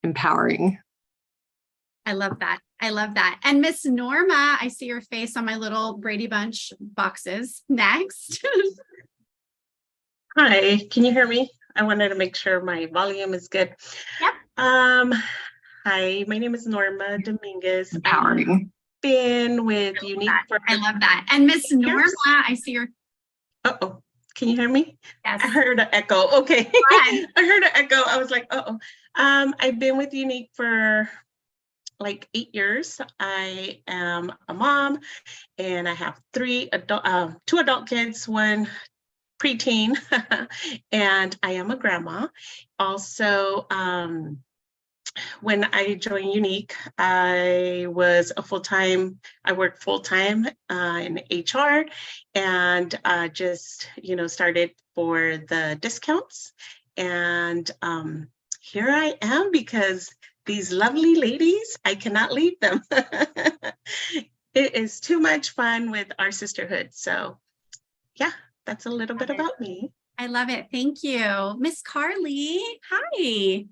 empowering. I love that. I love that. And Miss Norma, I see your face on my little Brady Bunch boxes. Next. Hi, can you hear me? I wanted to make sure my volume is good. Yep. Hi, my name is Norma Dominguez. Empowering. I've been with Unique for I love that. And Miss Norma, I see your. Uh-oh, can you hear me? Yes. I heard an echo. Okay. I heard an echo. I was like, uh-oh. I've been with Unique for like 8 years. I am a mom and I have two adult kids, one preteen, and I am a grandma. Also, when I joined Unique, I worked full-time in HR and just, started for the discounts. And here I am because these lovely ladies, I cannot leave them. It is too much fun with our sisterhood. So yeah, that's a little bit about me. I love it. Thank you. Miss Carly. Hi.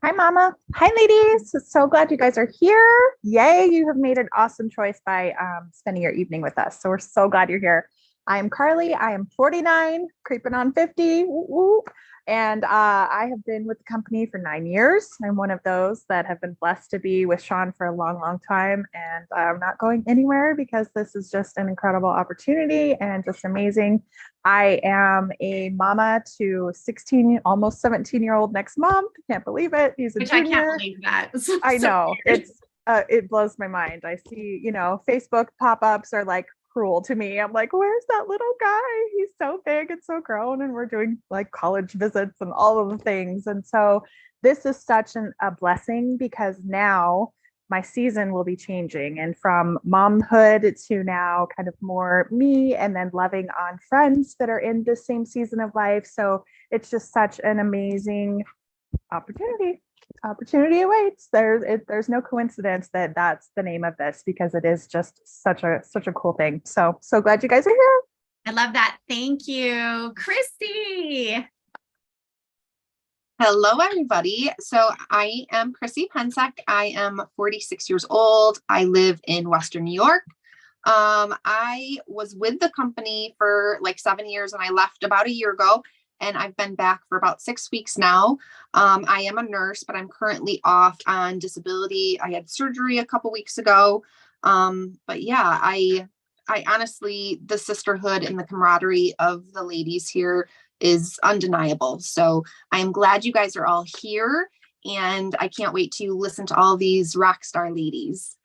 Hi, Mama. Hi, ladies. So glad you guys are here. Yay, you have made an awesome choice by spending your evening with us. So we're so glad you're here. I'm Carly. I am 49, creeping on 50. Woo, woo. And I have been with the company for 9 years. I'm one of those that have been blessed to be with Sean for a long, long time. And I'm not going anywhere because this is just an incredible opportunity and just amazing. I am a mama to 16, almost 17-year-old next month. Can't believe it. He's a junior. I can't believe that. I know. It blows my mind. I see, Facebook pop-ups are like cruel to me. I'm like, where's that little guy? He's so big and so grown, and we're doing like college visits and all of the things. And so this is such a blessing because now my season will be changing, and from momhood to now kind of more me, and then loving on friends that are in the same season of life. So it's just such an amazing opportunity. Opportunity awaits. There's no coincidence that that's the name of this, because it is just such a cool thing. So glad you guys are here. I love that. Thank you. Christy. Hello, everybody. So I am Chrissy Pensek. I am 46 years old. I live in Western New York. I was with the company for like 7 years and I left about a year ago, and I've been back for about 6 weeks now. I am a nurse, but I'm currently off on disability. I had surgery a couple weeks ago. But yeah, I honestly, the sisterhood and the camaraderie of the ladies here is undeniable. So I am glad you guys are all here, and I can't wait to listen to all these rock star ladies.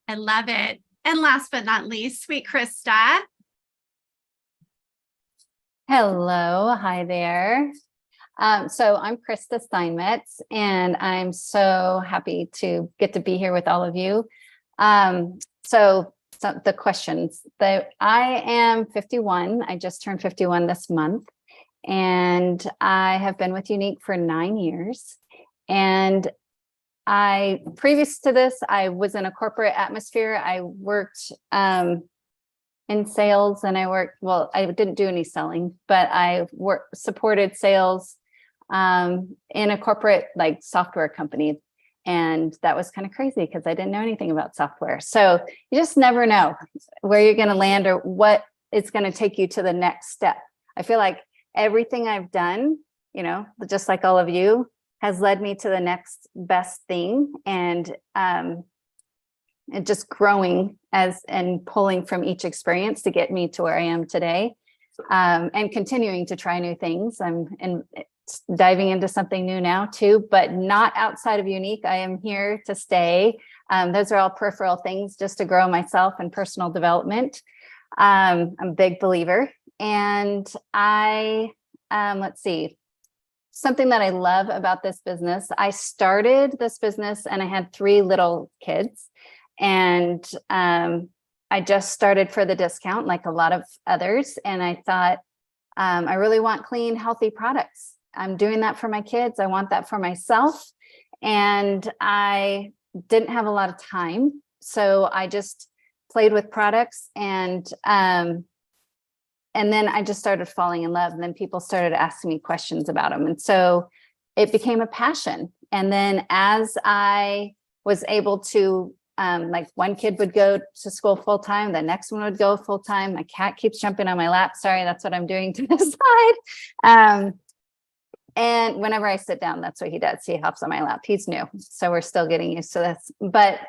I love it. And last but not least, sweet Krista. Hello, hi there. So I'm Krista Steinmetz, and I'm so happy to get to be here with all of you. So the questions. I am 51. I just turned 51 this month, and I have been with Unique for 9 years. And previous to this, I was in a corporate atmosphere. I worked in sales, and I didn't do any selling, but I supported sales in a corporate like software company. And that was kind of crazy because I didn't know anything about software. So you just never know where you're going to land or what it's going to take you to the next step. I feel like everything I've done, just like all of you, has led me to the next best thing. And just growing and pulling from each experience to get me to where I am today, and continuing to try new things. I'm diving into something new now too, but not outside of Unique. I am here to stay. Those are all peripheral things just to grow myself and personal development. I'm a big believer. And let's see, something that I love about this business. I started this business and I had 3 little kids. And I just started for the discount like a lot of others. And I thought, I really want clean, healthy products. I'm doing that for my kids. I want that for myself. And I didn't have a lot of time. So I just played with products, and then I just started falling in love. And then people started asking me questions about them. And so it became a passion. And then as I was able to, like one kid would go to school full time, the next one would go full time. My cat keeps jumping on my lap. Sorry, that's what I'm doing to the side. And whenever I sit down, that's what he does. He hops on my lap. He's new, so we're still getting used to this. But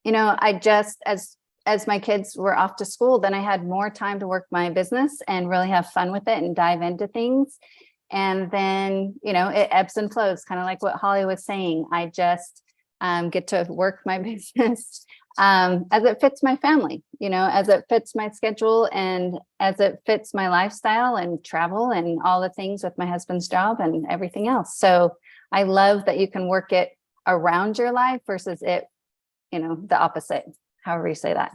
you know, I just, as my kids were off to school, then I had more time to work my business and really have fun with it and dive into things. And then, you know, it ebbs and flows, kind of like what Holly was saying. I just get to work my business as it fits my family, you know, as it fits my schedule and as it fits my lifestyle and travel and all the things with my husband's job and everything else. So I love that you can work it around your life versus it, you know, the opposite, however you say that.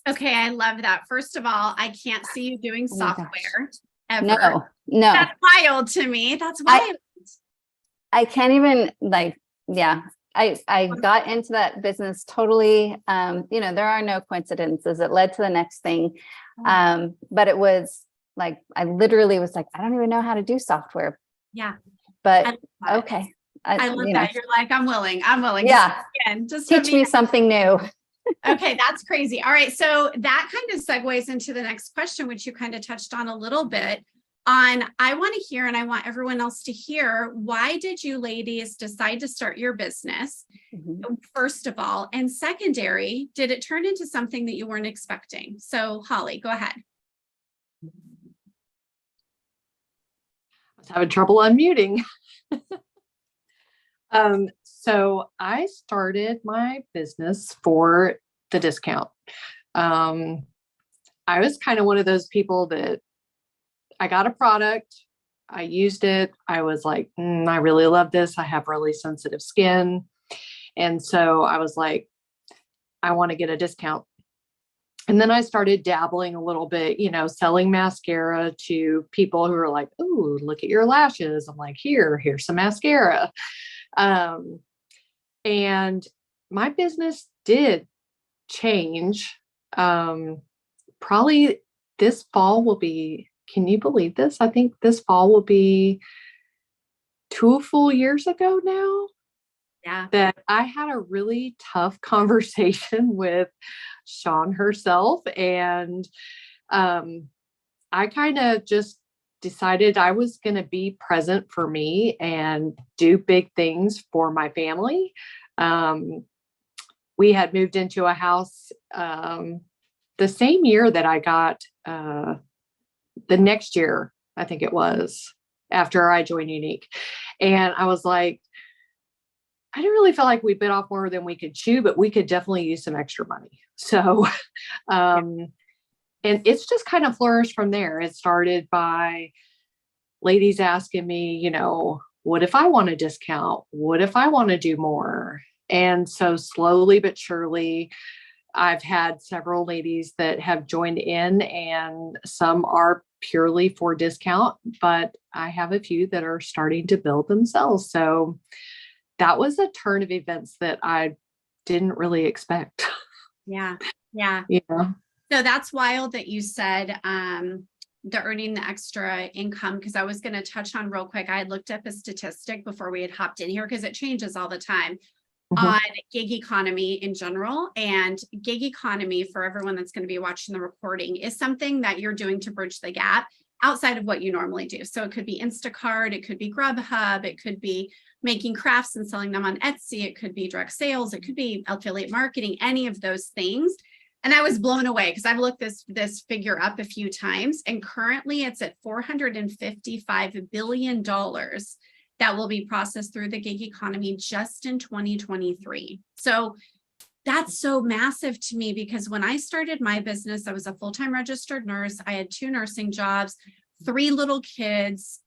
Okay, I love that. First of all, I can't see you doing Oh my gosh. software ever. No. That's wild to me. That's wild. I can't even like, yeah, I got into that business totally. You know, there are no coincidences. It led to the next thing. But it was like, I literally was like, I don't even know how to do software, Yeah. but I love that. okay. I love you know, that. You're like, I'm willing. Yeah. Just teach me something new. Okay, that's crazy. All right. So that kind of segues into the next question, which you kind of touched on a little bit on. I want to hear, and I want everyone else to hear, why did you ladies decide to start your business? First of all, and secondary, did it turn into something that you weren't expecting? So Holly, go ahead. I was having trouble unmuting. So I started my business for the discount. I was kind of one of those people that I got a product, I used it. I was like, I really love this. I have really sensitive skin. And so I was like, I want to get a discount. And then I started dabbling a little bit, you know, selling mascara to people who are like, "Ooh, look at your lashes." I'm like, here's some mascara. And my business did change. Probably this fall will be, can you believe this? I think this fall will be 2 full years ago now. Yeah. That I had a really tough conversation with Sean herself. And I kind of just decided I was going to be present for me and do big things for my family. We had moved into a house the same year that I got, the next year, I think it was, after I joined Unique. And I was like, I didn't really feel like we bit off more than we could chew, but we could definitely use some extra money. So, and it's just kind of flourished from there. It started by ladies asking me, you know, what if I want a discount? What if I want to do more? And so slowly but surely, I've had several ladies that have joined in, and some are purely for discount, but I have a few that are starting to build themselves. So that was a turn of events that I didn't really expect. Yeah. Yeah. Yeah. So that's wild that you said the earning the extra income, because I was going to touch on real quick. I had looked up a statistic before we had hopped in here because it changes all the time on gig economy in general. And gig economy, for everyone that's going to be watching the recording, is something that you're doing to bridge the gap outside of what you normally do. So it could be Instacart, it could be Grubhub, it could be making crafts and selling them on Etsy, it could be direct sales, it could be affiliate marketing, any of those things. And I was blown away because I've looked this figure up a few times, and currently it's at $455 billion that will be processed through the gig economy just in 2023. So that's so massive to me, because when I started my business, I was a full-time registered nurse. I had 2 nursing jobs, 3 little kids.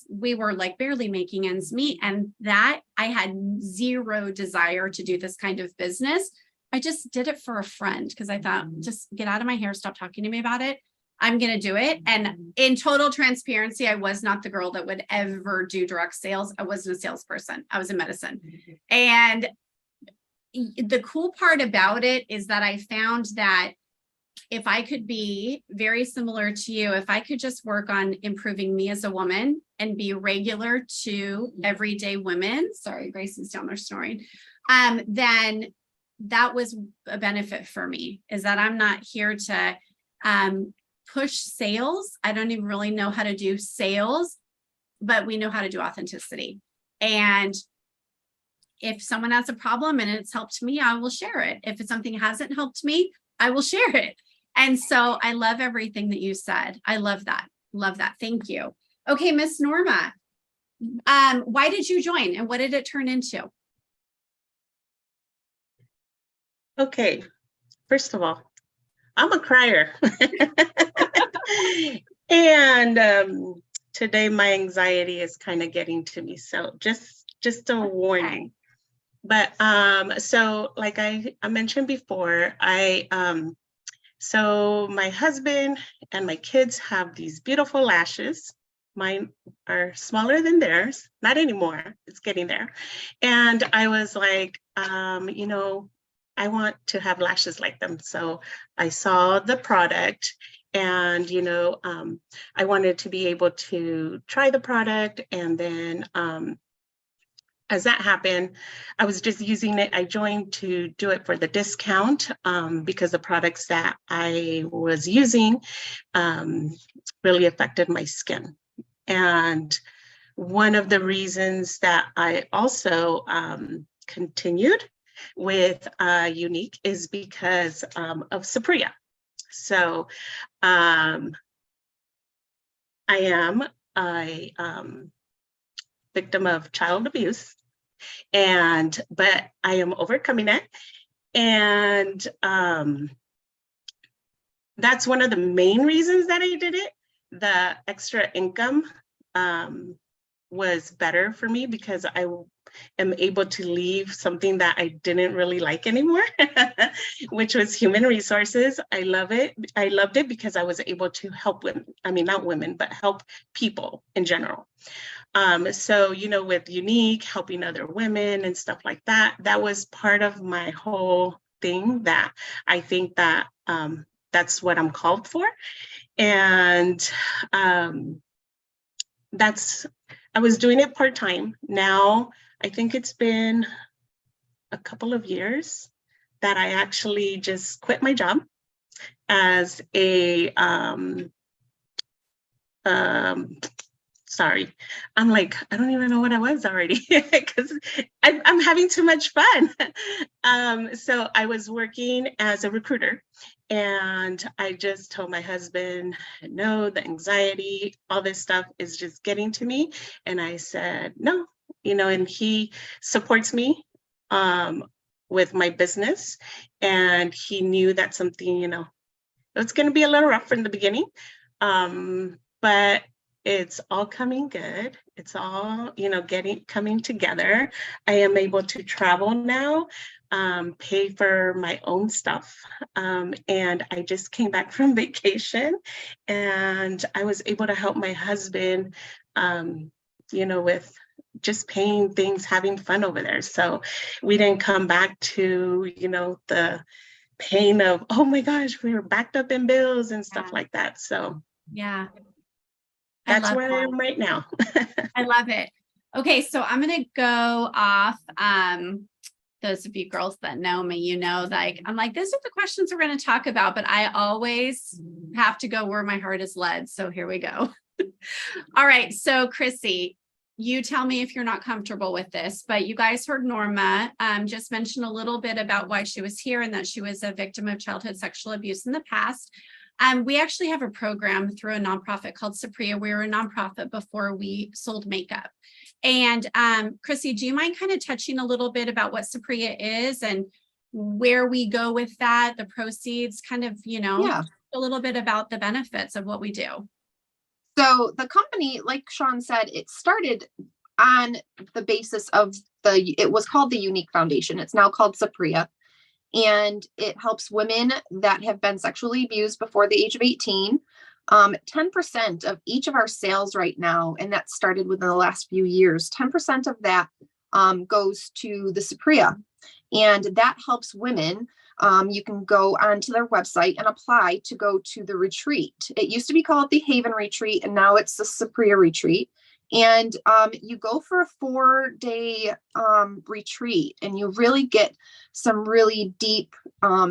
We were like barely making ends meet. And that I had zero desire to do this kind of business. I just did it for a friend because I thought, just get out of my hair, stop talking to me about it. I'm going to do it. And in total transparency, I was not the girl that would ever do direct sales. I wasn't a salesperson. I was in medicine. And the cool part about it is that I found that if I could be very similar to you, if I could just work on improving me as a woman and be regular to everyday women, sorry, Grayson's down there snoring, then that was a benefit for me, is that I'm not here to push sales. I don't even really know how to do sales, but we know how to do authenticity. And if someone has a problem and it's helped me, I will share it. If it's something hasn't helped me, I will share it. And so I love everything that you said. I love that. Love that. Thank you. Okay, Miss Norma, why did you join and what did it turn into? Okay, first of all, I'm a crier. And today my anxiety is kind of getting to me. So just a warning. But so like I mentioned before, so my husband and my kids have these beautiful lashes. Mine are smaller than theirs, not anymore, it's getting there. And I was like, you know, I want to have lashes like them. So I saw the product and, you know, I wanted to be able to try the product. And then as that happened, I was just using it. I joined to do it for the discount because the products that I was using really affected my skin. And one of the reasons that I also continued with Younique is because of Supriya. So I am a victim of child abuse, but I am overcoming it. And that's one of the main reasons that I did it. The extra income was better for me because I am able to leave something that I didn't really like anymore, which was human resources. I love it. I loved it because I was able to help women. I mean, not women, but help people in general. So, you know, with Younique, helping other women and stuff like that, that was part of my whole thing that I think that that's what I'm called for. And I was doing it part-time. Now, I think it's been a couple of years that I actually just quit my job as a, sorry, I'm like, I don't even know what I was already because I'm having too much fun. So I was working as a recruiter and I just told my husband, no, the anxiety, all this stuff is just getting to me. And I said, no, you know, and he supports me with my business. And he knew that something, you know, it's going to be a little rough in the beginning, but it's all coming good. It's all, you know, coming together. I am able to travel now, pay for my own stuff. And I just came back from vacation and I was able to help my husband, you know, with just paying things, having fun over there. So we didn't come back to, you know, the pain of, oh my gosh, we were backed up in bills and stuff like that. So yeah. That's where I am right now. I love it. Okay, so I'm going to go off. Those of you girls that know me, you know, like I'm like, these are the questions we're going to talk about, but I always have to go where my heart is led. So here we go. All right. So Chrissy, you tell me if you're not comfortable with this, but you guys heard Norma just mention a little bit about why she was here and that she was a victim of childhood sexual abuse in the past. We actually have a program through a nonprofit called Supriya. We were a nonprofit before we sold makeup. And Chrissy, do you mind kind of touching a little bit about what Supriya is and where we go with that, the proceeds, kind of, you know, a little bit about the benefits of what we do? So the company, like Sean said, it started on the basis of it was called the Younique Foundation. It's now called Supriya. And it helps women that have been sexually abused before the age of 18. 10% of each of our sales right now, and that started within the last few years, 10% of that goes to the Supriya. And that helps women You can go onto their website and apply to go to the retreat. It used to be called the Haven Retreat, and now it's the Sapria Retreat. And you go for a 4-day retreat, and you really get some really deep,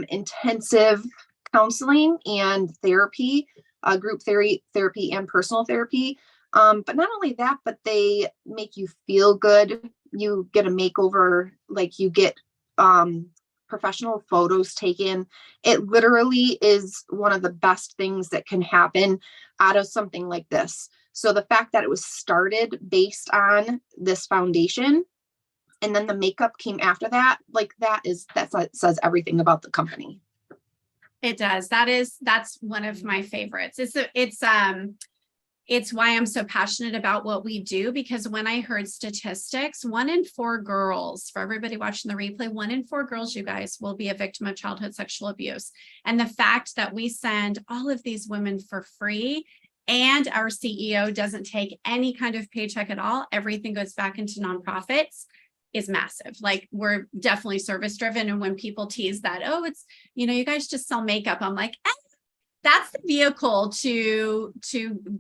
intensive counseling and therapy, group therapy and personal therapy. But not only that, but they make you feel good. You get a makeover, like you get professional photos taken. It literally is one of the best things that can happen out of something like this. So the fact that it was started based on this foundation, and then the makeup came after that, like that says everything about the company. It does. That's one of my favorites. It's why I'm so passionate about what we do, because when I heard statistics, 1 in 4 girls, for everybody watching the replay, 1 in 4 girls, you guys, will be a victim of childhood sexual abuse. And the fact that we send all of these women for free, and our CEO doesn't take any kind of paycheck at all, everything goes back into nonprofits, is massive. Like, we're definitely service driven. And when people tease that, oh, it's, you guys just sell makeup, I'm like, that's the vehicle to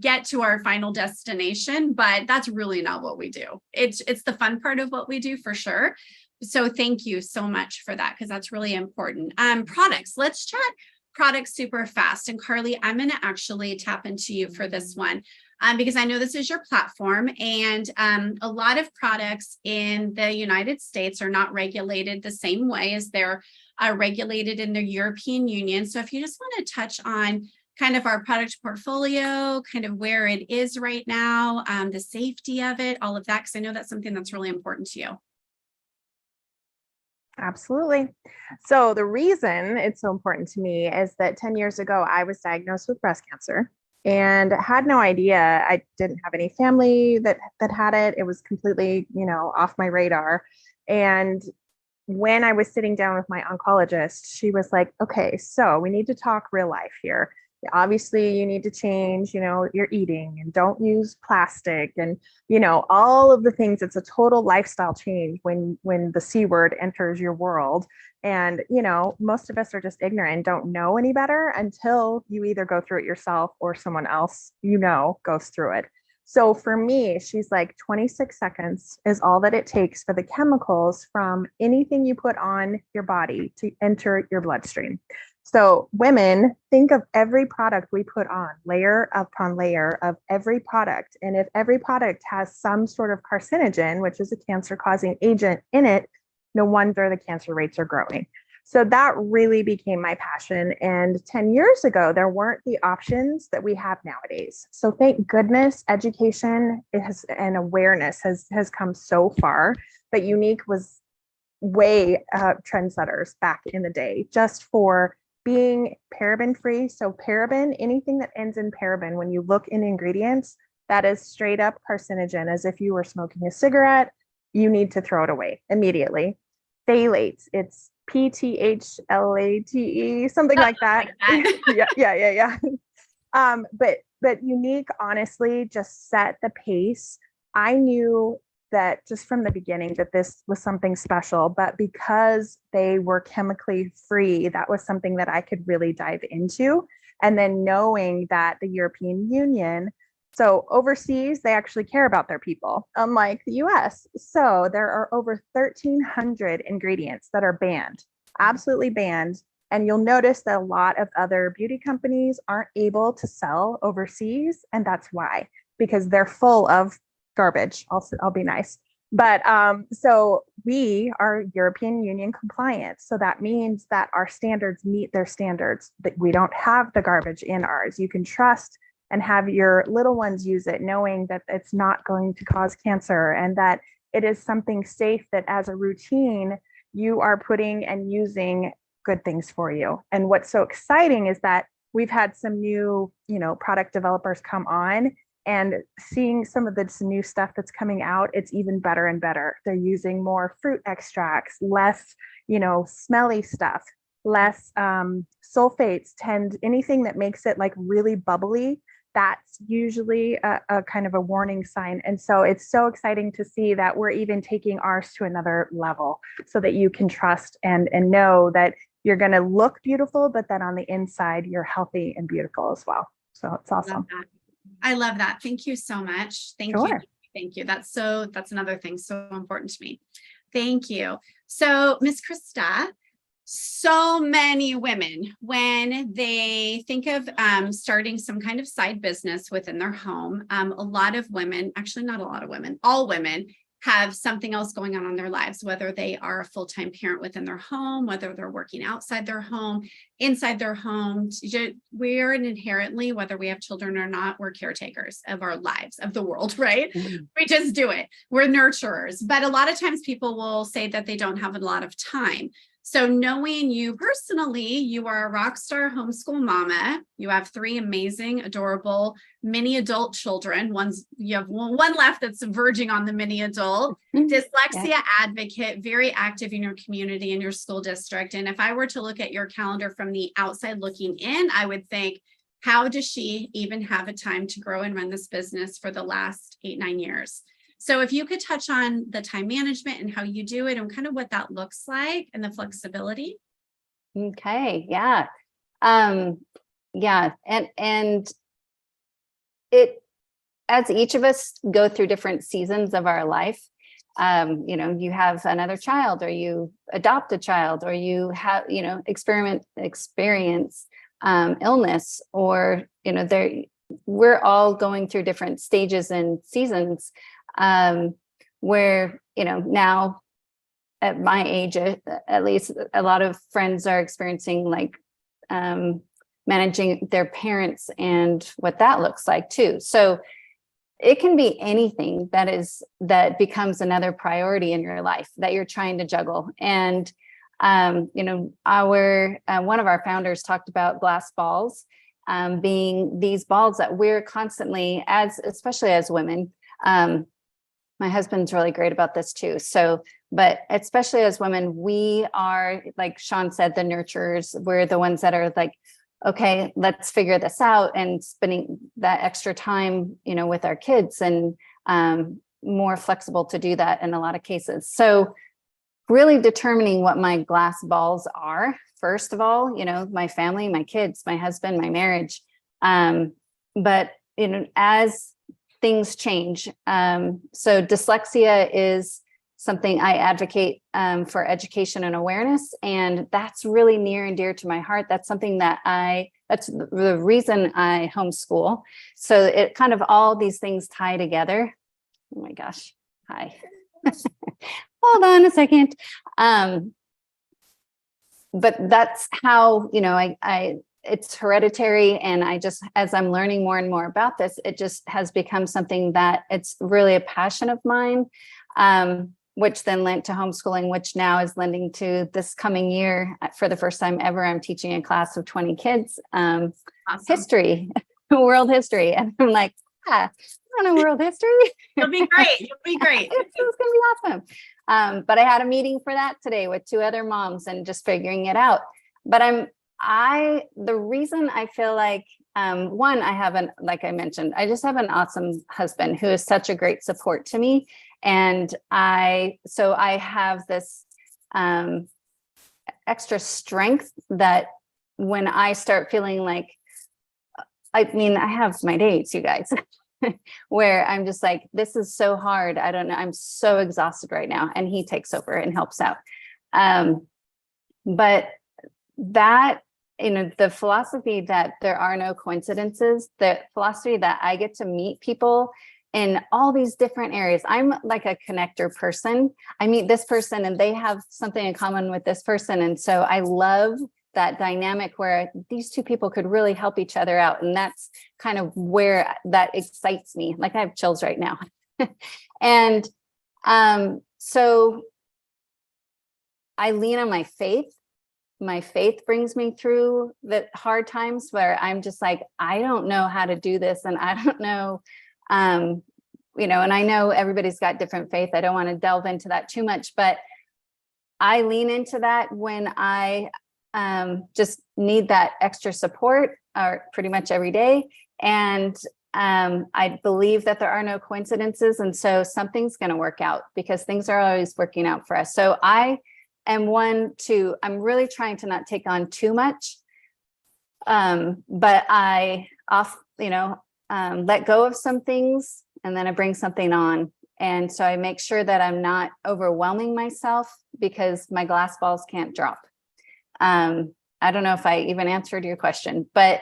get to our final destination, but that's really not what we do. It's the fun part of what we do, for sure. So thank you so much for that, because that's really important. Products, let's chat products super fast. And Carly, I'm going to actually tap into you for this one, because I know this is your platform, and a lot of products in the United States are not regulated the same way as they're regulated in the European Union. So if you just want to touch on kind of our product portfolio, kind of where it is right now, the safety of it, all of that, because I know that's something that's really important to you. Absolutely. So the reason it's so important to me is that 10 years ago, I was diagnosed with breast cancer and had no idea. I didn't have any family that had it. It was completely, off my radar. And when I was sitting down with my oncologist, she was like, okay, so we need to talk real life here. Obviously, you need to change, your eating, and don't use plastic, and, all of the things. It's a total lifestyle change when the C word enters your world. And, most of us are just ignorant and don't know any better until you either go through it yourself or someone else, goes through it. So for me, she's like, 26 seconds is all that it takes for the chemicals from anything you put on your body to enter your bloodstream. So women, think of every product we put on, layer upon layer of every product. And if every product has some sort of carcinogen, which is a cancer-causing agent in it, no wonder the cancer rates are growing. So that really became my passion. And 10 years ago, there weren't the options that we have nowadays. So thank goodness education and awareness has come so far. But Younique was way trendsetters back in the day, just for being paraben free. So paraben, anything that ends in paraben, when you look in ingredients, that is straight up carcinogen. As if you were smoking a cigarette, you need to throw it away immediately. Phthalates, it's PTHLATE, something like that. Yeah. But Younique honestly just set the pace. I knew that just from the beginning that this was something special, but because they were chemically free, that was something that I could really dive into. And then knowing that the European Union, so overseas, they actually care about their people, unlike the US. So there are over 1,300 ingredients that are banned, absolutely banned. And you'll notice that a lot of other beauty companies aren't able to sell overseas. And that's why, because they're full of garbage. I'll be nice. But so we are European Union compliant. So that means that our standards meet their standards, that we don't have the garbage in ours. You can trust and have your little ones use it, knowing that it's not going to cause cancer, and that it is something safe, that as a routine, you are putting and using good things for you. And what's so exciting is that we've had some new, product developers come on, and seeing some of this new stuff that's coming out, it's even better and better. They're using more fruit extracts, less, smelly stuff, less sulfates, anything that makes it like really bubbly. That's usually a kind of a warning sign. And so it's so exciting to see that we're even taking ours to another level, so that you can trust and know that, you're going to look beautiful, but then on the inside, you're healthy and beautiful as well. So it's Love awesome. that. I love that. Thank you so much. Thank you. Sure. Thank you. That's another thing so important to me. Thank you. So Miss Krista, so many women, when they think of starting some kind of side business within their home, a lot of women, actually not a lot of women, all women have something else going on in their lives, whether they are a full-time parent within their home, whether they're working outside their home, inside their home. We're inherently, whether we have children or not, we're caretakers of our lives, of the world, right? We just do it. We're nurturers. But a lot of times people will say that they don't have a lot of time. So knowing you personally, you are a rock star homeschool mama. You have 3 amazing, adorable mini adult children. You have one left that's verging on the mini adult. Dyslexia advocate, very active in your community, in your school district. And if I were to look at your calendar from the outside looking in, I would think, how does she even have a time to grow and run this business for the last 8-9 years? So if you could touch on the time management and how you do it and kind of what that looks like and the flexibility. Okay. Yeah. Yeah. And it, as each of us go through different seasons of our life, you have another child, or you adopt a child, or you have, experience illness, or, we're all going through different stages and seasons. Where, now at my age, at least a lot of friends are experiencing managing their parents and what that looks like too. So it can be anything that becomes another priority in your life that you're trying to juggle. And, one of our founders talked about glass balls, being these balls that we're constantly, especially as women, my husband's really great about this too. So, but especially as women, we are, like Sean said, the nurturers. We're the ones that are like, okay, let's figure this out, and spending that extra time, with our kids, and more flexible to do that in a lot of cases. So really determining what my glass balls are, first of all, my family, my kids, my husband, my marriage. But, as things change. So dyslexia is something I advocate for education and awareness. And that's really near and dear to my heart. That's something that's the reason I homeschool. So it kind of, all these things tie together. Oh my gosh. Hi. Hold on a second. But that's how, it's hereditary. And as I'm learning more and more about this, it just has become something that it's really a passion of mine, which then lent to homeschooling, which now is lending to this coming year. For the first time ever, I'm teaching a class of 20 kids, Awesome. history, world history. And I'm like, I don't know world history. You'll be great. You'll be great. It's going to be awesome. But I had a meeting for that today with 2 other moms and just figuring it out. But the reason I feel like, one, like I mentioned, I just have an awesome husband who is such a great support to me. And so I have this extra strength that when I start feeling like, I have my days, you guys, where I'm just like, this is so hard. I don't know. I'm so exhausted right now. And he takes over and helps out. But that, the philosophy that there are no coincidences, the philosophy that I get to meet people in all these different areas. I'm like a connector person. I meet this person and they have something in common with this person. And so I love that dynamic where these 2 people could really help each other out. And that's kind of where that excites me. Like I have chills right now. And so I lean on my faith. My faith brings me through the hard times where I'm just like, I don't know how to do this. And I don't know, and I know everybody's got different faith. I don't want to delve into that too much, but I lean into that when I just need that extra support, or pretty much every day. And I believe that there are no coincidences. And so something's going to work out, because things are always working out for us. So I and one to, I'm really trying to not take on too much. But I let go of some things and then I bring something on. And so I make sure that I'm not overwhelming myself because my glass balls can't drop. I don't know if I even answered your question, but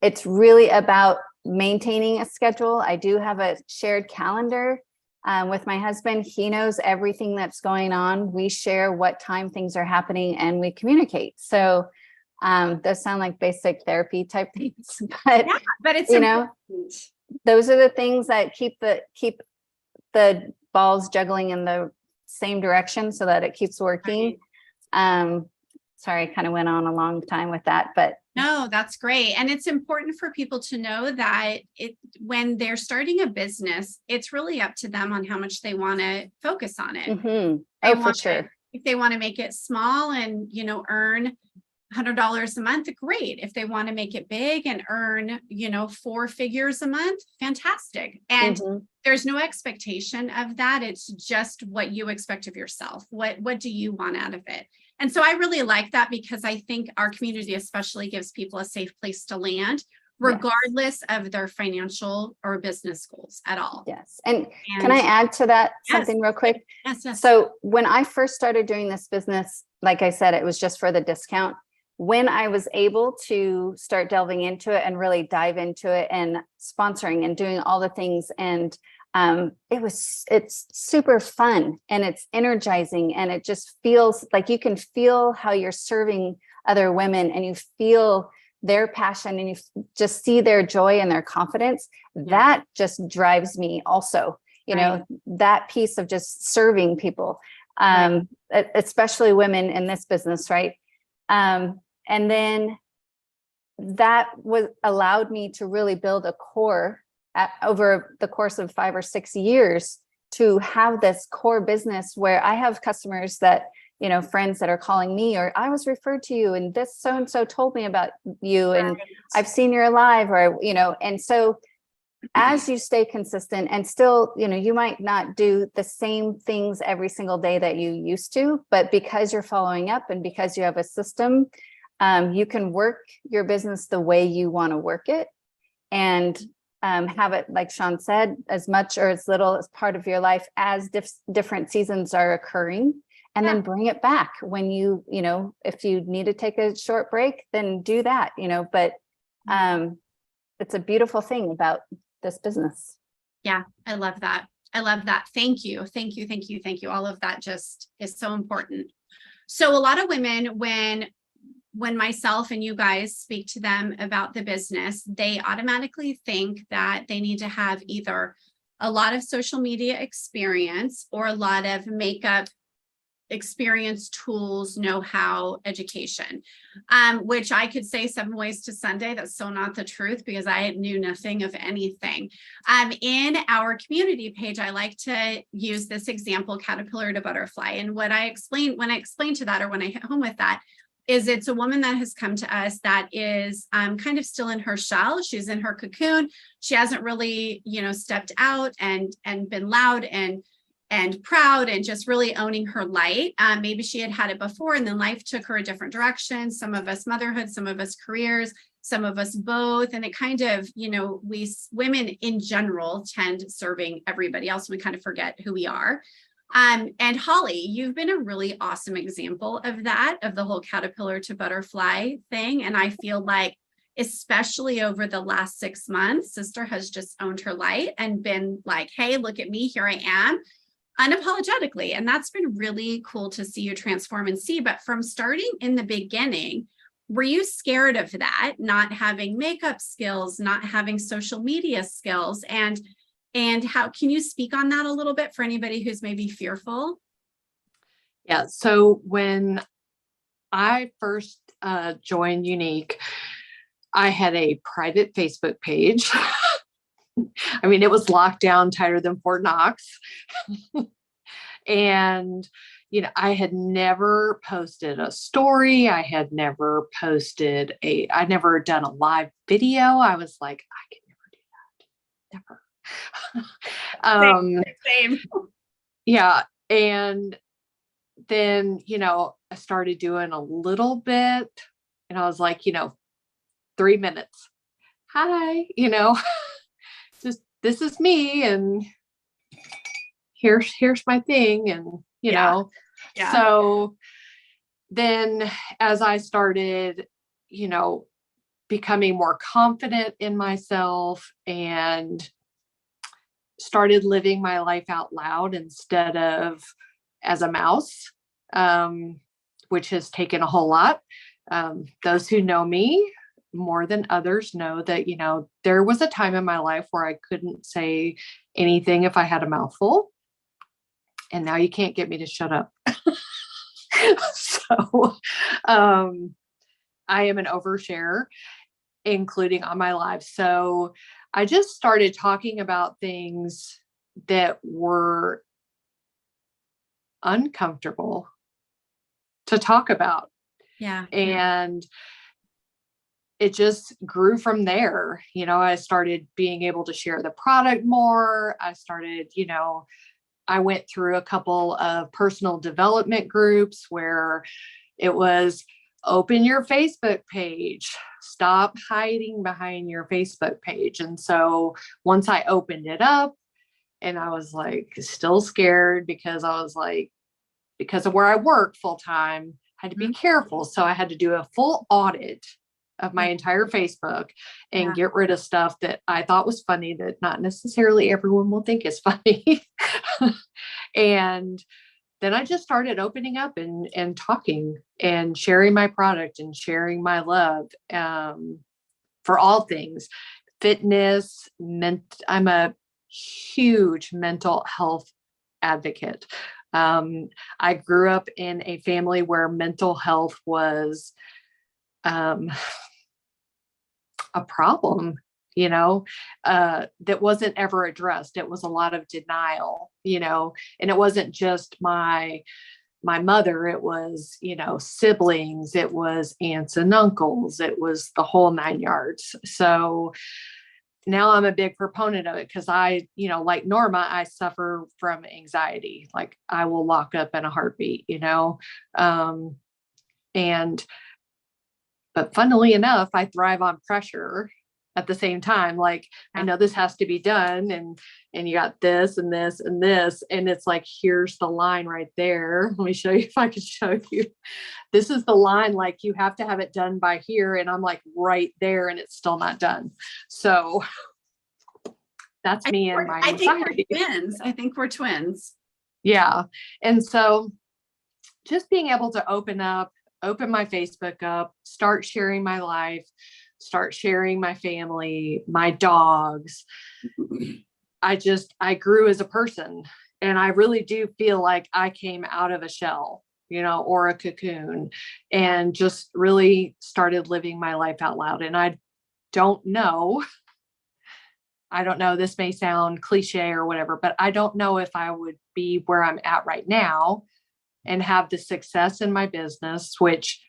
it's really about maintaining a schedule. I do have a shared calendar with my husband. He knows everything that's going on. We share what time things are happening and we communicate. So those sound like basic therapy type things, but Yeah, but it's important. Those are the things that keep the balls juggling in the same direction so that it keeps working. Right. Sorry, I kind of went on a long time with that, but no, that's great. And it's important for people to know that when they're starting a business, it's really up to them on how much they want to focus on it. Mm-hmm. Oh, for sure. If they want to make it small and, earn $100 a month, great. If they want to make it big and earn, 4 figures a month, fantastic. And there's no expectation of that. It's just what you expect of yourself. What do you want out of it? And so I really like that because I think our community especially gives people a safe place to land, regardless of their financial or business goals at all. Yes. And can I add to that something real quick? Yes. So when I first started doing this business, like I said, it was just for the discount. When I was able to start delving into it and really dive into it and sponsoring and doing all the things, and it's super fun and it's energizing and it just feels like you can feel how you're serving other women and you feel their passion and you just see their joy and their confidence. That just drives me also, that piece of just serving people, especially women in this business. Right. And then that allowed me to really build a core over the course of 5 or 6 years to have this core business where I have customers that, friends that are calling me, or I was referred to you and this so-and-so told me about you and I've seen you're live, or, and so as you stay consistent and still, you might not do the same things every single day that you used to, but because you're following up and because you have a system, you can work your business the way you want to work it and have it, like Sean said, as much or as little as part of your life as different seasons are occurring, and then bring it back when if you need to take a short break, then do that, but it's a beautiful thing about this business. Yeah, I love that. Thank you. All of that just is so important. So a lot of women, when myself and you guys speak to them about the business, they automatically think that they need to have either a lot of social media experience or a lot of makeup experience, tools, know-how, education, which I could say 7 ways to Sunday. That's so not the truth because I knew nothing of anything. In our community page, I like to use this example, caterpillar to butterfly. And when I explain to that, or when I hit home with that, is it's a woman that has come to us that is kind of still in her shell. She's in her cocoon. She hasn't really, stepped out and been loud and proud and just really owning her light. Maybe she had it before and then life took her a different direction. Some of us motherhood, some of us careers, some of us both. And it kind of, we women in general tend serving everybody else. We kind of forget who we are. And Holly, you've been a really awesome example of that, of the whole caterpillar to butterfly thing. And I feel like, especially over the last 6 months, sister has just owned her light and been like, hey, look at me, here I am, unapologetically. And that's been really cool to see you transform and see. But from starting in the beginning, were you scared of that, not having makeup skills, not having social media skills? And how can you speak on that a little bit for anybody who's maybe fearful? Yeah. So when I first joined Younique, I had a private Facebook page. I mean, it was locked down tighter than Fort Knox. And, I had never posted a story. I had never I'd never done a live video. I was like, I can never do that. Never. Same. Yeah. And then, I started doing a little bit, and I was like, 3 minutes. Hi, just, this is me, and here's my thing. And, Yeah. so then as I started, becoming more confident in myself and started living my life out loud instead of as a mouse, which has taken a whole lot. Those who know me more than others know that, there was a time in my life where I couldn't say anything if I had a mouthful. And now you can't get me to shut up. So I am an oversharer, including on my live. So I just started talking about things that were uncomfortable to talk about. Yeah. And it just grew from there. I started being able to share the product more. I started, I went through a couple of personal development groups where it was open your Facebook page, stop hiding behind your Facebook page. And so once I opened it up, and I was like still scared because I was like, because of where I work full time, I had to be careful. So I had to do a full audit of my entire Facebook and get rid of stuff that I thought was funny that not necessarily everyone will think is funny. And then I just started opening up and talking and sharing my product and sharing my love for all things fitness. I'm a huge mental health advocate. I grew up in a family where mental health was a problem, that wasn't ever addressed. It was a lot of denial, and it wasn't just my mother. It was, siblings, it was aunts and uncles, it was the whole 9 yards. So now I'm a big proponent of it because I, like Norma, I suffer from anxiety. Like I will lock up in a heartbeat, but funnily enough, I thrive on pressure at the same time. Like I know this has to be done and you got this and this and this. And it's like, here's the line right there. Let me show you if I can show you. This is the line, like you have to have it done by here. And I'm like right there and it's still not done. So that's me and my anxiety. I think we're twins. Yeah. And so just being able to open my Facebook up, start sharing my life, start sharing my family, my dogs. I grew as a person, and I really do feel like I came out of a shell, or a cocoon, and just really started living my life out loud. And I don't know, this may sound cliche or whatever, but I don't know if I would be where I'm at right now and have the success in my business, which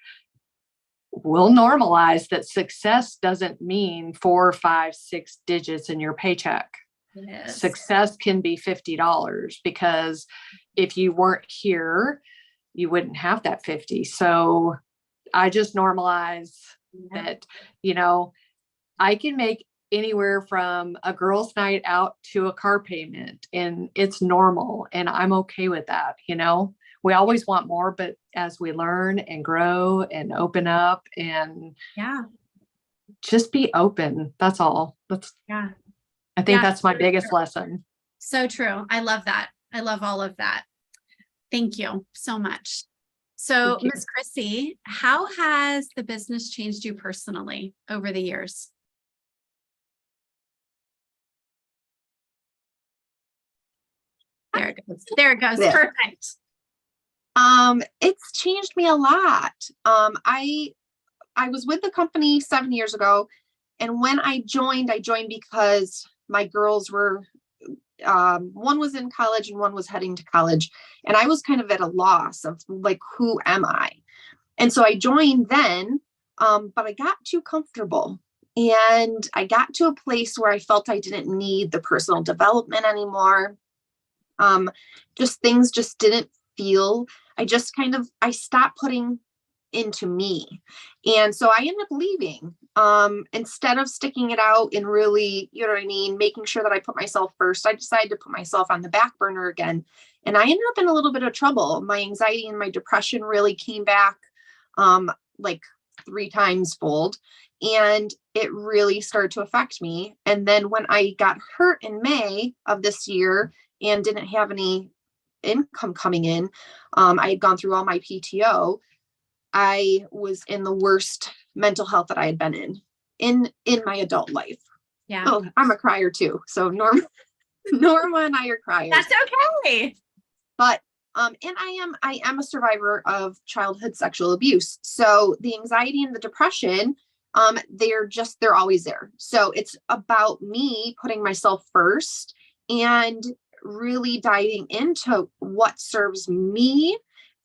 will normalize that success doesn't mean 4, 5, 6 digits in your paycheck. Yes. Success can be $50 because if you weren't here, you wouldn't have that 50. So I just normalize that, I can make anywhere from a girl's night out to a car payment, and it's normal. And I'm okay with that. We always want more, but as we learn and grow and open up and just be open, that's all. I think that's my biggest lesson. So true. I love that. I love all of that. Thank you so much. So Ms. Chrissy, how has the business changed you personally over the years? There it goes. There it goes. Yeah. Perfect. It's changed me a lot. I was with the company 7 years ago, and when I joined because my girls were, one was in college and one was heading to college, and I was kind of at a loss of like, who am I? And so I joined then, but I got too comfortable, and I got to a place where I felt I didn't need the personal development anymore. Just things just didn't feel, I stopped putting into me. And so I ended up leaving, instead of sticking it out and really, you know what I mean, making sure that I put myself first. I decided to put myself on the back burner again. And I ended up in a little bit of trouble. My anxiety and my depression really came back, like 3 times fold. And it really started to affect me. And then when I got hurt in May of this year and didn't have any income coming in, I had gone through all my PTO. I was in the worst mental health that I had been in my adult life. Yeah. Oh, I'm a crier too. So Norma and I are criers. That's okay. But and I am a survivor of childhood sexual abuse. So the anxiety and the depression, they're always there. So it's about me putting myself first and really diving into what serves me.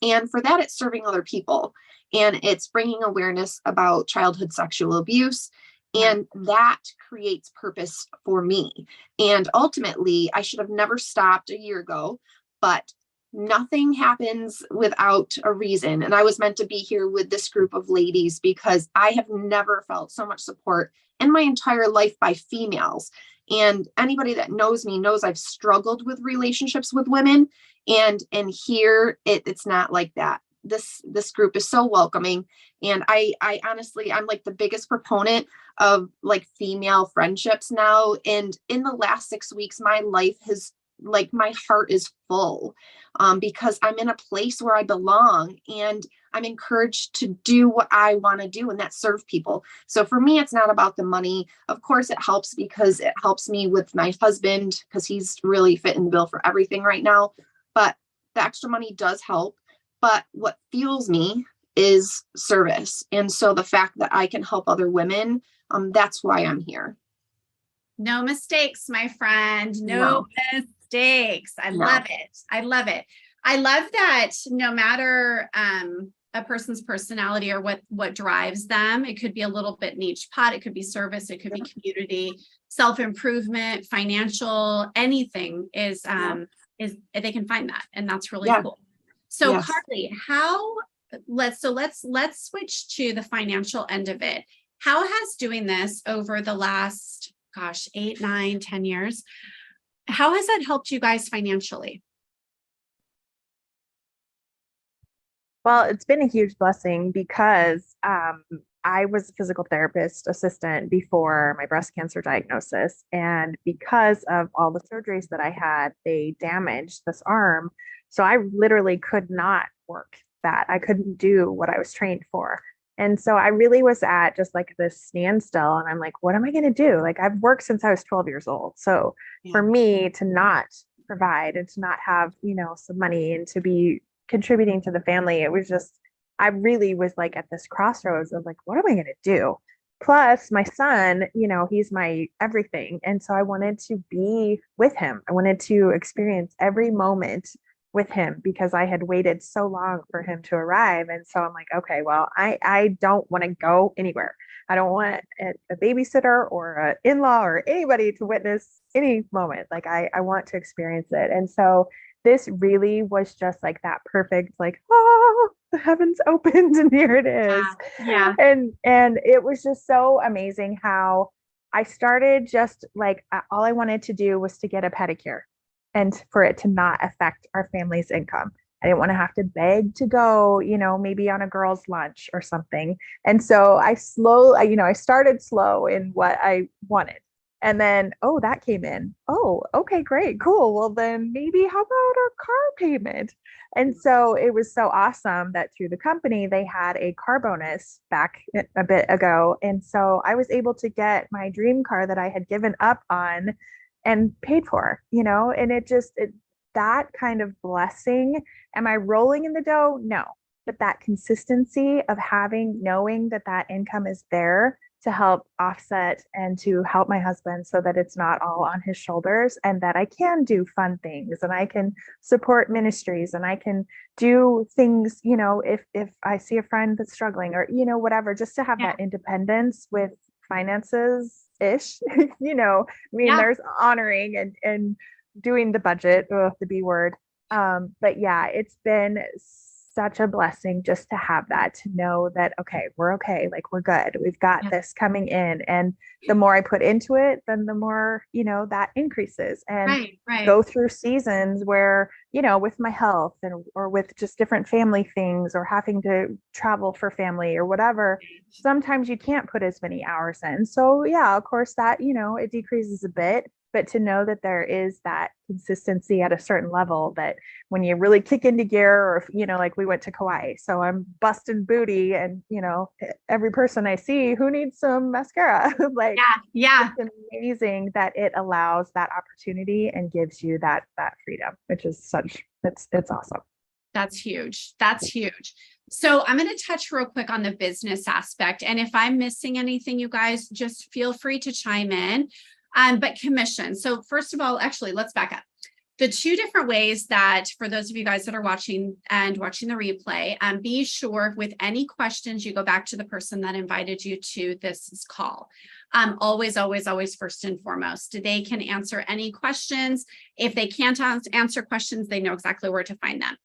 And for that, it's serving other people. And it's bringing awareness about childhood sexual abuse. And that creates purpose for me. And ultimately, I should have never stopped a year ago, but nothing happens without a reason. And I was meant to be here with this group of ladies because I have never felt so much support in my entire life by females. And anybody that knows me knows I've struggled with relationships with women. And here it's not like that. This group is so welcoming. And I honestly, I'm like the biggest proponent of like female friendships now. And in the last 6 weeks, my life has, like, my heart is full, because I'm in a place where I belong and I'm encouraged to do what I want to do, and that's serve people. So for me, it's not about the money. Of course it helps because it helps me with my husband because he's really fitting the bill for everything right now. But the extra money does help. But what fuels me is service. And so the fact that I can help other women, that's why I'm here. No mistakes, my friend. No mistakes. I love it. I love it. I love that no matter a person's personality or what drives them, it could be a little bit in each pot. It could be service. It could be community, self-improvement, financial, anything is they can find that. And that's really cool. So Yes. Carly, let's switch to the financial end of it. How has doing this over the last, 8, 9, 10 years, how has that helped you guys financially? Well, it's been a huge blessing because I was a physical therapist assistant before my breast cancer diagnosis. And because of all the surgeries that I had, they damaged this arm. So I literally could not work that. I couldn't do what I was trained for. And so I really was at just like this standstill. And I'm like, what am I going to do? Like, I've worked since I was 12 years old. So for me to not provide and to not have, some money and to be contributing to the family, it was just, I really was like at this crossroads of like, what am I going to do? Plus my son, he's my everything. And so I wanted to be with him. I wanted to experience every moment with him because I had waited so long for him to arrive. And so I'm like, okay, well, I don't want to go anywhere. I don't want a babysitter or an in-law or anybody to witness any moment. Like I want to experience it. And so this really was just like that perfect, like, oh, the heavens opened and here it is. Yeah. And it was just so amazing how I started just like, all I wanted to do was to get a pedicure and for it to not affect our family's income. I didn't want to have to beg to go, maybe on a girl's lunch or something. And so I started slow in what I wanted. And then, that came in. Oh, okay, great, cool. Well, then maybe how about our car payment? And so it was so awesome that through the company, they had a car bonus back a bit ago. And so I was able to get my dream car that I had given up on and paid for, and that kind of blessing. Am I rolling in the dough? No, but that consistency of knowing that income is there to help offset and to help my husband so that it's not all on his shoulders and that I can do fun things and I can support ministries and I can do things, if I see a friend that's struggling or, whatever, just to have that independence with finances ish, there's honoring and doing the budget, the B word. But yeah, it's been such a blessing just to have that, to know that, okay, we're okay, like we're good. We've got Yeah. this coming in. And the more I put into it, then the more, that increases. And Right. go through seasons where, with my health and or with just different family things or having to travel for family or whatever, sometimes you can't put as many hours in. So yeah, of course that, it decreases a bit, but to know that there is that consistency at a certain level, that when you really kick into gear, or if, like we went to Kauai, so I'm busting booty, and every person I see who needs some mascara, like Yeah. it's amazing that it allows that opportunity and gives you that freedom, which is it's awesome. That's huge. That's huge. So I'm going to touch real quick on the business aspect. And if I'm missing anything, you guys just feel free to chime in. But commission. So first of all, actually, let's back up. The two different ways that, for those of you guys that are watching the replay, be sure with any questions, you go back to the person that invited you to this call. Always, first and foremost, they can answer any questions. If they can't answer questions, they know exactly where to find them.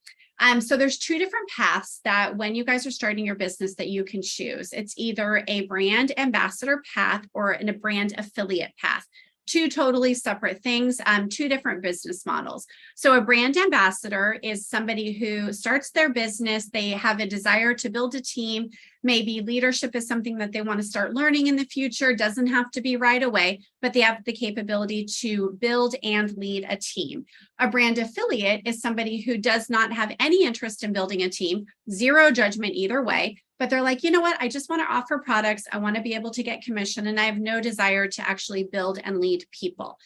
So there's two different paths that when you guys are starting your business that you can choose. It's either a brand ambassador path or a brand affiliate path. Two totally separate things, two different business models. So a brand ambassador is somebody who starts their business. They have a desire to build a team. Maybe leadership is something that they want to start learning in the future. Doesn't have to be right away, but they have the capability to build and lead a team. A brand affiliate is somebody who does not have any interest in building a team, zero judgment either way, but they're like, you know what? I just want to offer products. I want to be able to get commission, and I have no desire to actually build and lead people.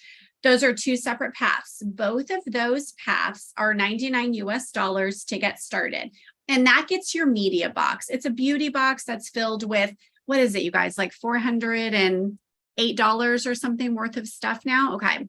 Those are two separate paths. Both of those paths are $99 US to get started. And that gets your media box. It's a beauty box that's filled with, what is it, you guys, like $408 or something worth of stuff now? Okay.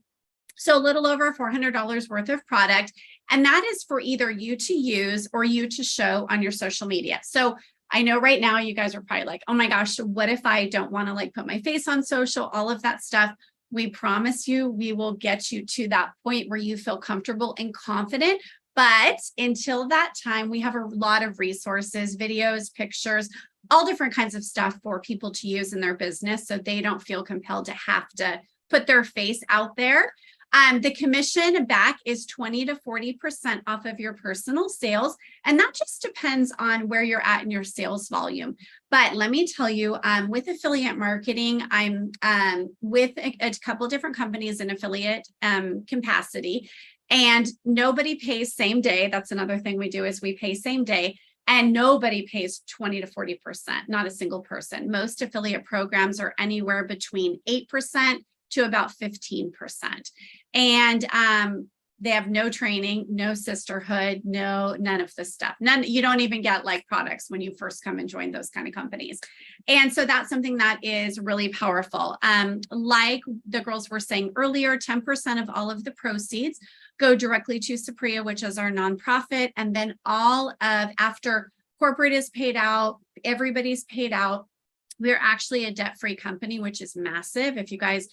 So a little over $400 worth of product. And that is for either you to use or you to show on your social media. So I know right now you guys are probably like, oh my gosh, what if I don't want to like put my face on social, all of that stuff. We promise you, we will get you to that point where you feel comfortable and confident. But until that time, we have a lot of resources, videos, pictures, all different kinds of stuff for people to use in their business, so they don't feel compelled to have to put their face out there. The commission back is 20 to 40% off of your personal sales. And that just depends on where you're at in your sales volume. But let me tell you, with affiliate marketing, I'm with a couple different companies in affiliate capacity, and nobody pays same day. That's another thing we do, is we pay same day. And nobody pays 20 to 40%, not a single person. Most affiliate programs are anywhere between 8% to about 15%. And they have no training, no sisterhood, none of this stuff. You don't even get like products when you first come and join those kind of companies. And so that's something that is really powerful. Like the girls were saying earlier, 10% of all of the proceeds go directly to Sapria, which is our nonprofit. And then all of, after corporate is paid out, everybody's paid out, we're actually a debt-free company, which is massive. If you guys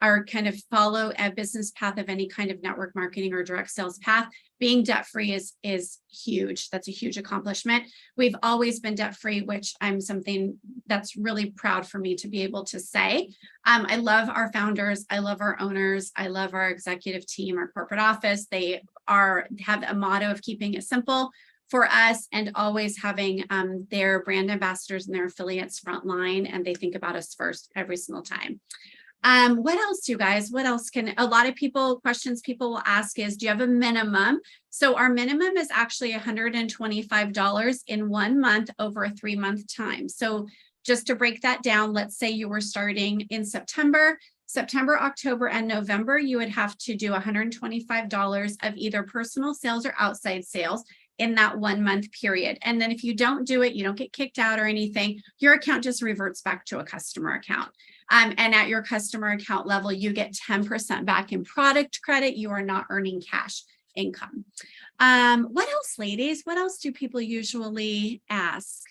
are kind of follow a business path of any kind of network marketing or direct sales path, being debt-free is huge. That's a huge accomplishment. We've always been debt-free, which I'm something that's really proud for me to be able to say. I love our founders. I love our owners. I love our executive team, our corporate office. They have a motto of keeping it simple for us, and always having their brand ambassadors and their affiliates frontline, and they think about us first every single time. What else, you guys? What else a lot of questions people will ask is, do you have a minimum? So our minimum is actually $125 in 1 month over a 3-month time. So just to break that down, let's say you were starting in September, October, and November, you would have to do $125 of either personal sales or outside sales in that 1 month period. And then if you don't do it, you don't get kicked out or anything, your account just reverts back to a customer account. And at your customer account level, you get 10% back in product credit. You are not earning cash income. What else, ladies? What else do people usually ask?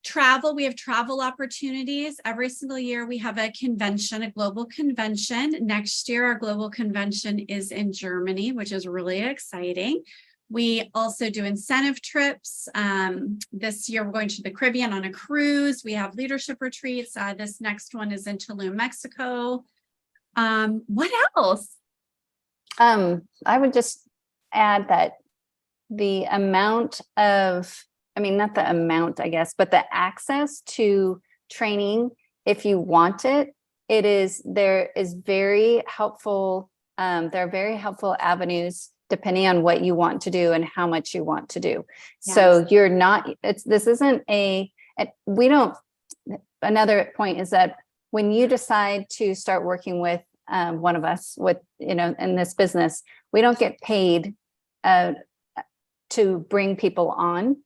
Travel, we have travel opportunities. Every single year we have a convention, a global convention. Next year, our global convention is in Germany, which is really exciting. We also do incentive trips. This year we're going to the Caribbean on a cruise. We have leadership retreats. This next one is in Tulum, Mexico. What else? I would just add that the amount of, I mean, not the amount, I guess, but the access to training, if you want it, there is very helpful. There are very helpful avenues depending on what you want to do and how much you want to do. So you're not, this isn't another point is that when you decide to start working with one of us in this business, we don't get paid to bring people on.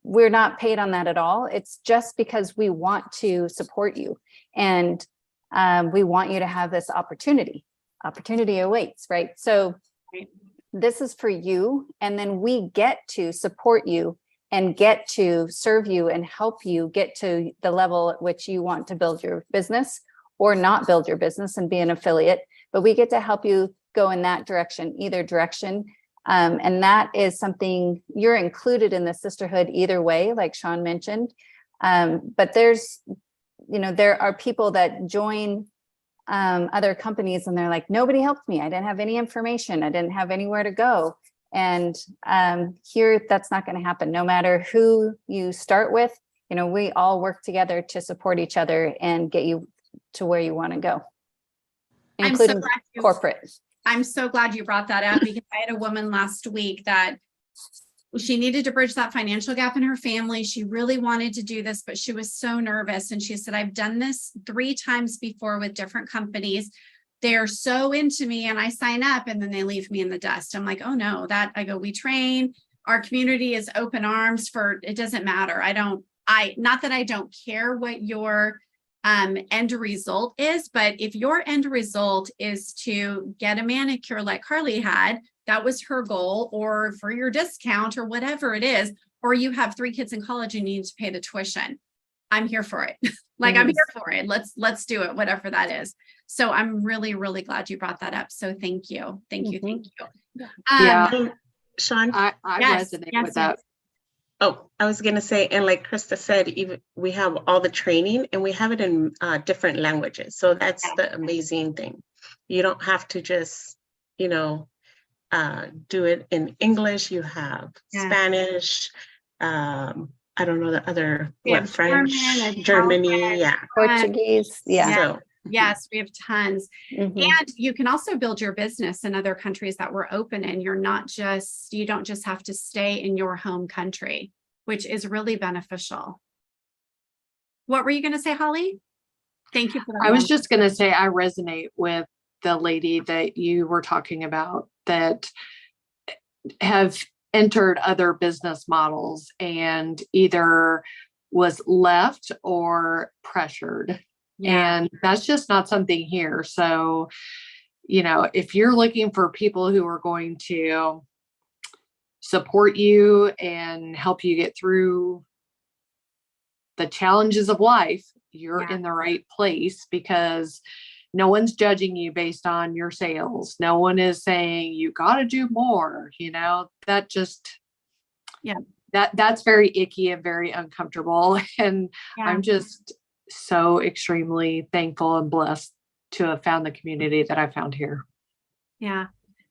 We're not paid on that at all. It's just because we want to support you and we want you to have this opportunity. Opportunity awaits, right? So this is for you. And then we get to support you and get to serve you and help you get to the level at which you want to build your business or not build your business and be an affiliate. But we get to help you go in that direction, either direction. And that is something you're included in the sisterhood either way, like Sean mentioned. But there are people that join other companies and they're like, nobody helped me. I didn't have any information. I didn't have anywhere to go. And here, that's not going to happen. No matter who you start with, we all work together to support each other and get you to where you want to go, including corporate. I'm so glad you brought that up because I had a woman last week that she needed to bridge that financial gap in her family. She really wanted to do this, but she was so nervous. And she said, I've done this 3 times before with different companies. They're so into me and I sign up and then they leave me in the dust. I'm like, oh no, we train. Our community is open arms for, it doesn't matter. Not that I don't care what your end result is, but if your end result is to get a manicure like Carly had, that was her goal, or for your discount or whatever it is, or you have 3 kids in college and you need to pay the tuition, I'm here for it. I'm here for it. Let's do it, whatever that is. So I'm really, really glad you brought that up. So thank you. Thank you. Yeah. Sean? I resonate with that. Oh, I was going to say, and like Krista said, even we have all the training and we have it in different languages. So that's the amazing thing. You don't have to just, do it in English. You have Spanish. I don't know the other, French, Germany, Portuguese. So, yes, we have tons. Mm-hmm. And you can also build your business in other countries that we're open in. You don't just have to stay in your home country, which is really beneficial. What were you going to say, Holly? Thank you for that. I was just going to say, I resonate with the lady that you were talking about that have entered other business models and either was left or pressured. Yeah. And that's just not something here. So, if you're looking for people who are going to support you and help you get through the challenges of life, you're in the right place, because no one's judging you based on your sales. No one is saying you got to do more, that just, that's very icky and very uncomfortable. And I'm just so extremely thankful and blessed to have found the community that I found here. Yeah.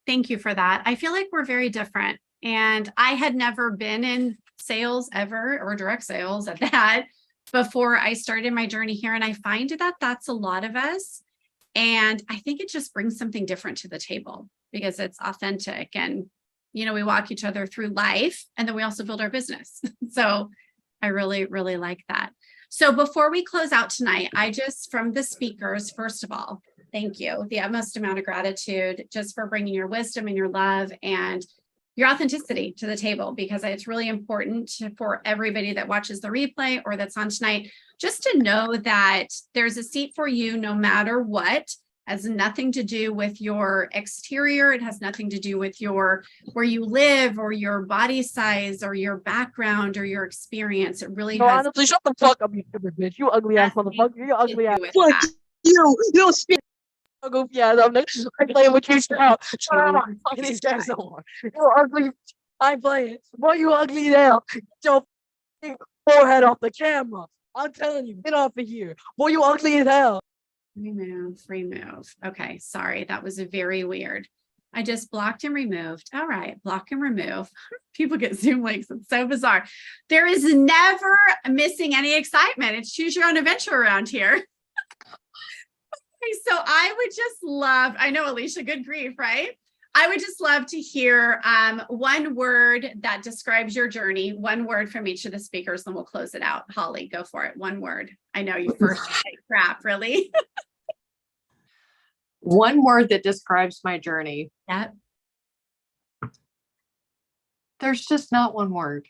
Thank you for that. I feel like we're very different, and I had never been in sales ever, or direct sales at that, before I started my journey here. And I find that that's a lot of us. And I think it just brings something different to the table because it's authentic, and, we walk each other through life, and then we also build our business. So I really, really like that. So before we close out tonight, from the speakers, first of all, thank you. The utmost amount of gratitude just for bringing your wisdom and your love and your authenticity to the table, because it's really important for everybody that watches the replay or that's on tonight, just to know that there's a seat for you no matter what. has nothing to do with your exterior. It has nothing to do with your where you live or your body size or your background or your experience. It really No, has honestly, shut the fuck up, you stupid bitch. You ugly ass nothing motherfucker. You to ugly ass. do with Fuck that. you. You don't speak. Goofy ass. I'm playing with you. Shut up. Shut up. I'm not fucking these guys no more. You're ugly. I'm playing. Boy, you ugly now. Get your fucking forehead off the camera. I'm telling you, get off of here. Boy, you ugly as hell. Remove. Okay, sorry. That was very weird. I just blocked and removed. All right, block and remove. People get Zoom links. It's so bizarre. There is never missing any excitement. It's choose your own adventure around here. Okay, so I would just love, I know Alicia, good grief, right? I would just love to hear one word that describes your journey, one word from each of the speakers, then we'll close it out. Holly, go for it. One word. I know you first say crap, really? One word that describes my journey. Yep. There's just not one word.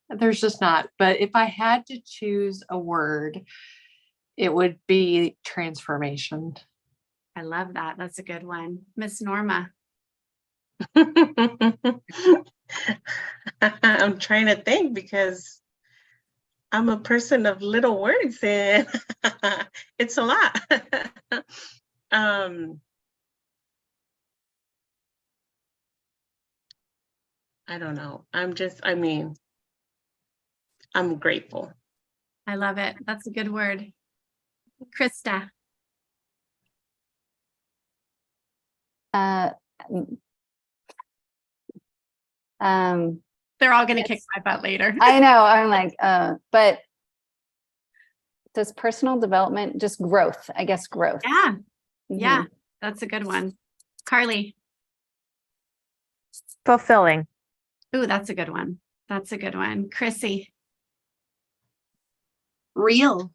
There's just not. But if I had to choose a word, it would be transformation. I love that. That's a good one. Miss Norma. I'm trying to think because I'm a person of little words and it's a lot. I don't know. I'm grateful. I love it. That's a good word. Krista. They're all going to kick my butt later. I know. I'm like, but does personal development just growth? I guess growth. Yeah. Mhm. Yeah. That's a good one. Carly. Fulfilling. Ooh, that's a good one. That's a good one. Chrissy. Real.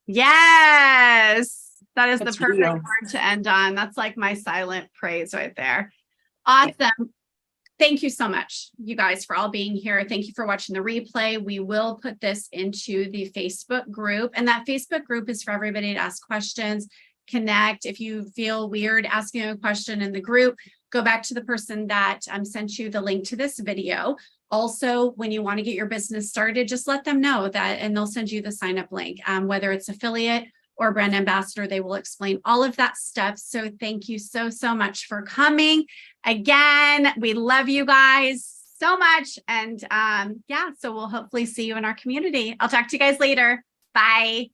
Yes. That is the It's perfect real. word to end on. That's like my silent praise right there. Awesome. Thank you so much, you guys, for all being here. Thank you for watching the replay. We will put this into the Facebook group, and that Facebook group is for everybody to ask questions, connect. If you feel weird asking a question in the group, go back to the person that sent you the link to this video. Also, when you want to get your business started, just let them know that, and they'll send you the sign up link, whether it's affiliate or brand ambassador, they will explain all of that stuff. So thank you so, so much for coming. Again, we love you guys so much. And yeah, so we'll hopefully see you in our community. I'll talk to you guys later. Bye.